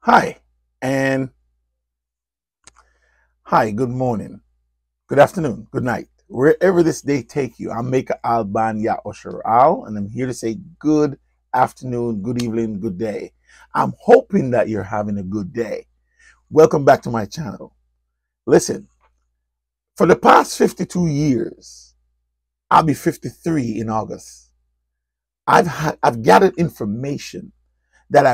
Hi, and hi, good morning, good afternoon, good night. Wherever this day take you, I'm Maker Alban Ya Osher Al, and I'm here to say good afternoon, good evening, good day. I'm hoping that you're having a good day. Welcome back to my channel. Listen, for the past 52 years, I'll be 53 in August. I've gathered information that I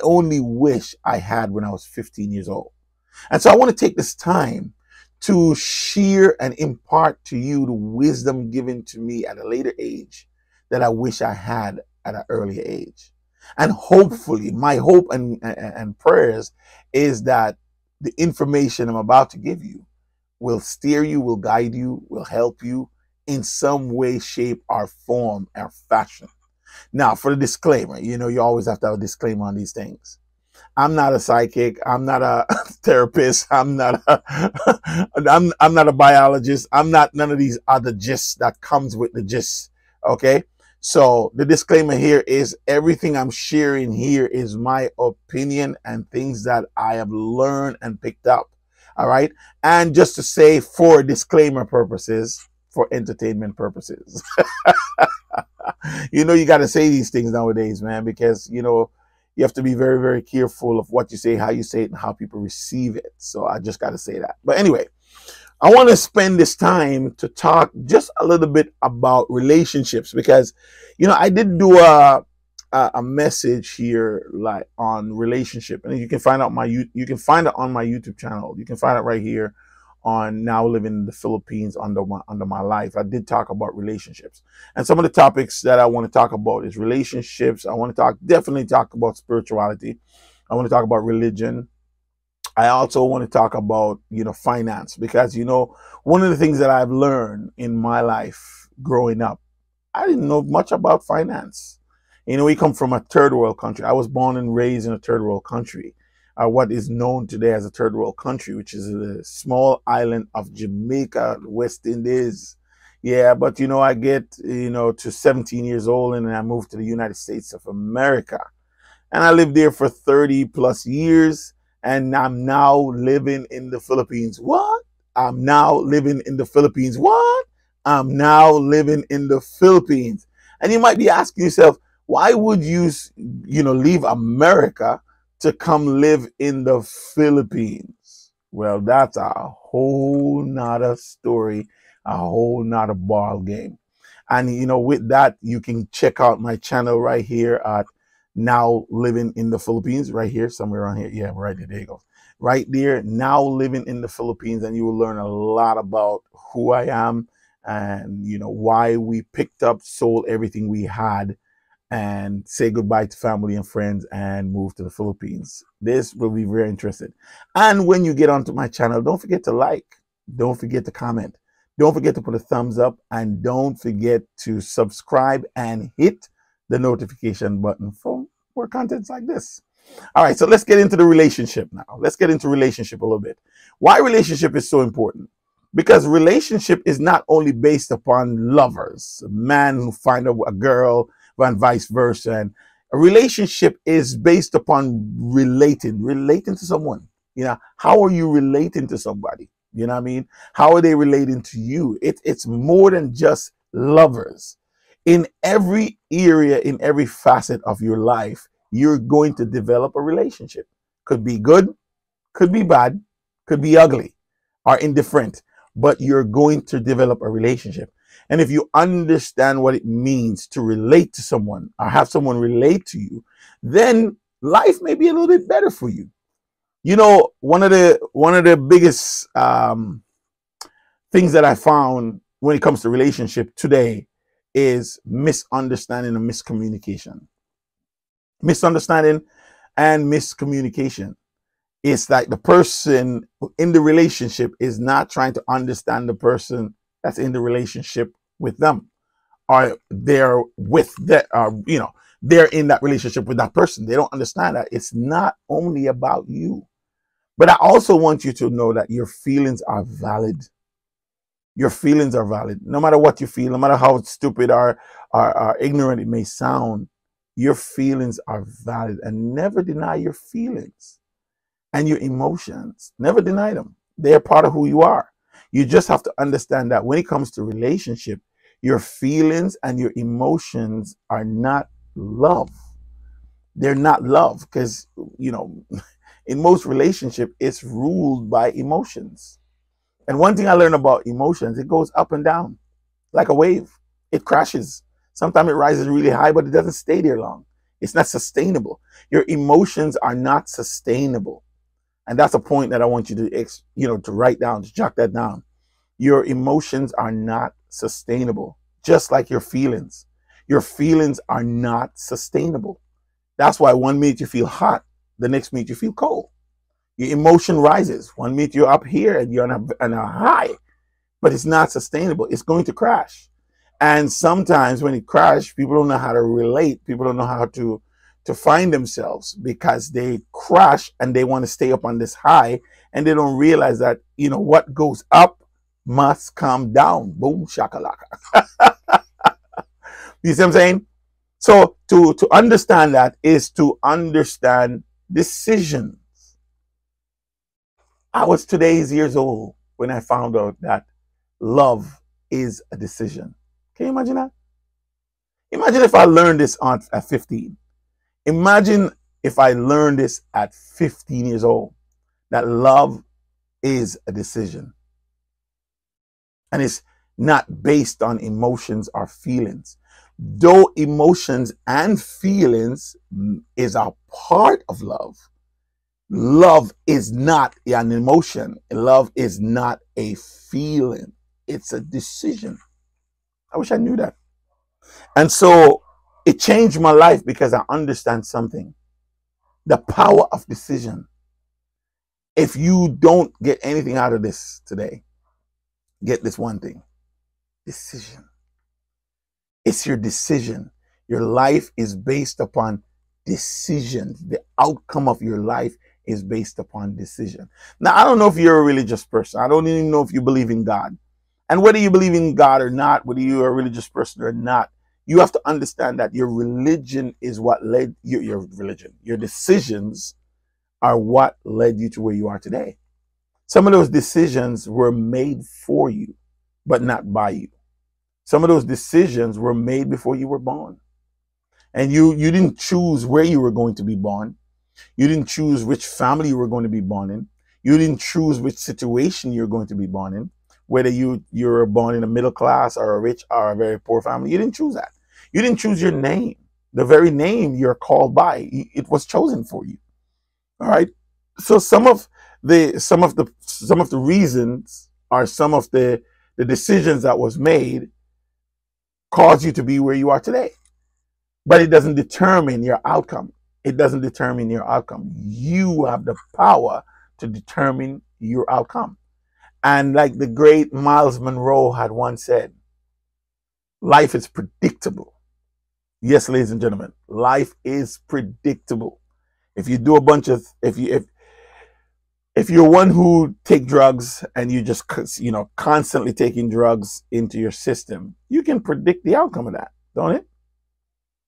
only wish I had when I was 15 years old. And so I want to take this time to share and impart to you the wisdom given to me at a later age that I wish I had at an earlier age. And hopefully, my hope and prayers is that the information I'm about to give you will steer you, will guide you, will help you in some way, shape, or form or fashion. Now, for the disclaimer, you always have to have a disclaimer on these things. I'm not a psychic. I'm not a therapist. I'm not a biologist. I'm not none of these other gists that comes with the gist. Okay. So the disclaimer here is everything I'm sharing here is my opinion and things that I have learned and picked up. All right. And just to say for disclaimer purposes, for entertainment purposes. You got to say these things nowadays, man, because you have to be very, very careful of what you say, how you say it, and how people receive it. So I just got to say that. But anyway, I want to spend this time to talk just a little bit about relationships because I did do a message here like on relationship, and you can find out you can find it on my YouTube channel. You can find it right here on Now Living in the Philippines under my life. I did talk about relationships, and some of the topics that I want to talk about is relationships. I want to definitely talk about spirituality. I want to talk about religion. I also want to talk about finance, because one of the things that I've learned in my life growing up, I didn't know much about finance. We come from a third world country. I was born and raised in a third world country, what is known today as a third world country, which is the small island of Jamaica, West Indies. Yeah, but I get to 17 years old and I moved to the United States of America, and I lived there for 30 plus years, and I'm now living in the Philippines. What? I'm now living in the Philippines. What? I'm now living in the Philippines. And you might be asking yourself, why would leave America to come live in the Philippines? Well, that's a whole nother story, a whole nother ball game. And with that, you can check out my channel right here at Now Living in the Philippines, right here, somewhere around here. Yeah, right there. There you go. Right there, Now Living in the Philippines, and you will learn a lot about who I am and why we picked up, sold everything we had, and say goodbye to family and friends and move to the Philippines. This will be very interesting. And when you get onto my channel, don't forget to like, don't forget to comment, don't forget to put a thumbs up, and don't forget to subscribe and hit the notification button for more contents like this. All right, so let's get into the relationship now. Let's get into relationship a little bit. Why relationship is so important? Because relationship is not only based upon lovers, a man who find a girl and vice versa. And a relationship is based upon relating to someone. How are you relating to somebody? You know what I mean? How are they relating to you? It's more than just lovers. In every area, in every facet of your life, you're going to develop a relationship. Could be good, could be bad, could be ugly or indifferent, but you're going to develop a relationship. And if you understand what it means to relate to someone or have someone relate to you, then life may be a little bit better for you. One of the biggest things that I found when it comes to relationship today is misunderstanding and miscommunication. Misunderstanding and miscommunication. It's like the person in the relationship is not trying to understand the person that's in the relationship with them, or they're with that, they're in that relationship with that person. They don't understand that it's not only about you. But I also want you to know that your feelings are valid. Your feelings are valid. No matter what you feel, no matter how stupid or ignorant it may sound, Your feelings are valid, and never deny your feelings and your emotions. Never deny them. They're part of who you are. You just have to understand that when it comes to relationship, your feelings and your emotions are not love. They're not love because, in most relationship, it's ruled by emotions. And one thing I learned about emotions, it goes up and down like a wave. It crashes. Sometimes it rises really high, but it doesn't stay there long. It's not sustainable. Your emotions are not sustainable. And that's a point that I want you to write down, to jot that down. Your emotions are not sustainable, just like your feelings. Your feelings are not sustainable. That's why one minute you feel hot, the next minute you feel cold. Your emotion rises. One minute you're up here and you're on a high, but it's not sustainable. It's going to crash. And sometimes when it crashes, people don't know how to relate. People don't know how to find themselves because they crash and they want to stay up on this high, and they don't realize that, what goes up must come down. Boom, shakalaka. You see what I'm saying? So to understand that is to understand decision. I was today's years old when I found out that love is a decision. Can you imagine that? Imagine if I learned this at 15. Imagine if I learned this at 15 years old, that love is a decision. And it's not based on emotions or feelings. Though emotions and feelings is a part of love, love is not an emotion. Love is not a feeling. It's a decision. I wish I knew that. And so it changed my life because I understand something. The power of decision. If you don't get anything out of this today, get this one thing. Decision. It's your decision. Your life is based upon decisions. The outcome of your life is based upon decision. Now, I don't know if you're a religious person. I don't even know if you believe in God. And whether you believe in God or not, whether you're a religious person or not, you have to understand that your religion is what led your religion. Your decisions are what led you to where you are today. Some of those decisions were made for you, but not by you. Some of those decisions were made before you were born. And you didn't choose where you were going to be born. You didn't choose which family you were going to be born in. You didn't choose which situation you're going to be born in. Whether you're born in a middle class or a rich or a very poor family, you didn't choose that. You didn't choose your name. The very name you're called by, it was chosen for you. All right. So some of the reasons or some of the decisions that was made caused you to be where you are today. But it doesn't determine your outcome. It doesn't determine your outcome. You have the power to determine your outcome. And like the great Miles Monroe had once said, life is predictable. Yes, ladies and gentlemen, life is predictable. If you do a bunch of, if you're one who take drugs and you just, constantly taking drugs into your system, you can predict the outcome of that, don't it?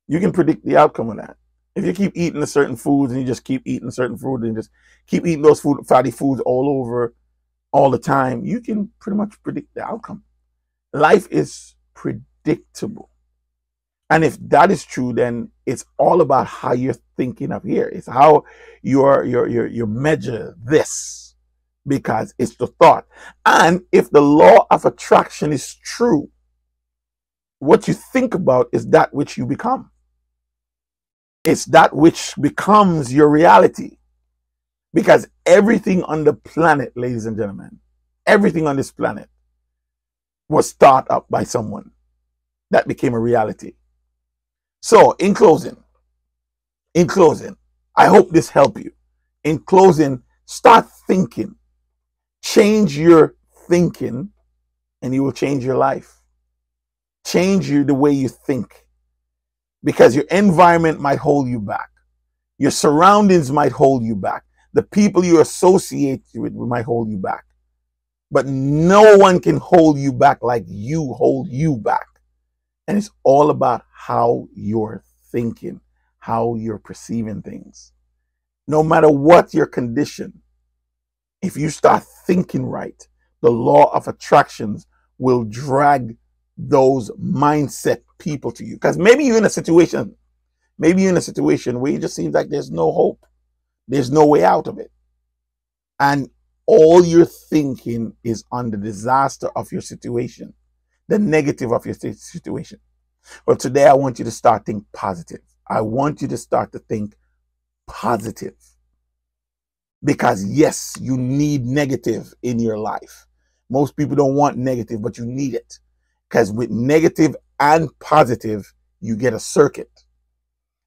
You can predict the outcome of that. If you keep eating a certain foods and you just keep eating certain food and just keep eating those fatty foods all over all the time, you can pretty much predict the outcome. Life is predictable. And if that is true, then it's all about how you're thinking up here. It's how you measure this, because it's the thought. And if the law of attraction is true, what you think about is that which you become. It's that which becomes your reality. Because everything on the planet, ladies and gentlemen, everything on this planet was thought up by someone that became a reality. So in closing, I hope this helped you. In closing, start thinking. Change your thinking and you will change your life. Change the way you think. Because your environment might hold you back. Your surroundings might hold you back. The people you associate with might hold you back. But no one can hold you back like you hold you back. And it's all about how you're thinking, how you're perceiving things. No matter what your condition, if you start thinking right, the law of attractions will drag those mindset people to you. Because maybe you're in a situation, where it just seems like there's no hope. There's no way out of it. And all you're thinking is on the disaster of your situation, the negative of your situation. But today I want you to start think positive. I want you to start to think positive. Because yes, you need negative in your life. Most people don't want negative, but you need it. Because with negative and positive, you get a circuit.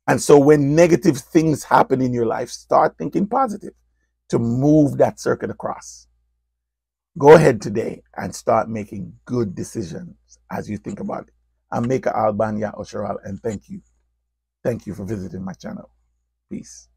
And so when negative things happen in your life, start thinking positive to move that circuit across. Go ahead today and start making good decisions as you think about it. I'm Maker Albania Osharal, and thank you. Thank you for visiting my channel. Peace.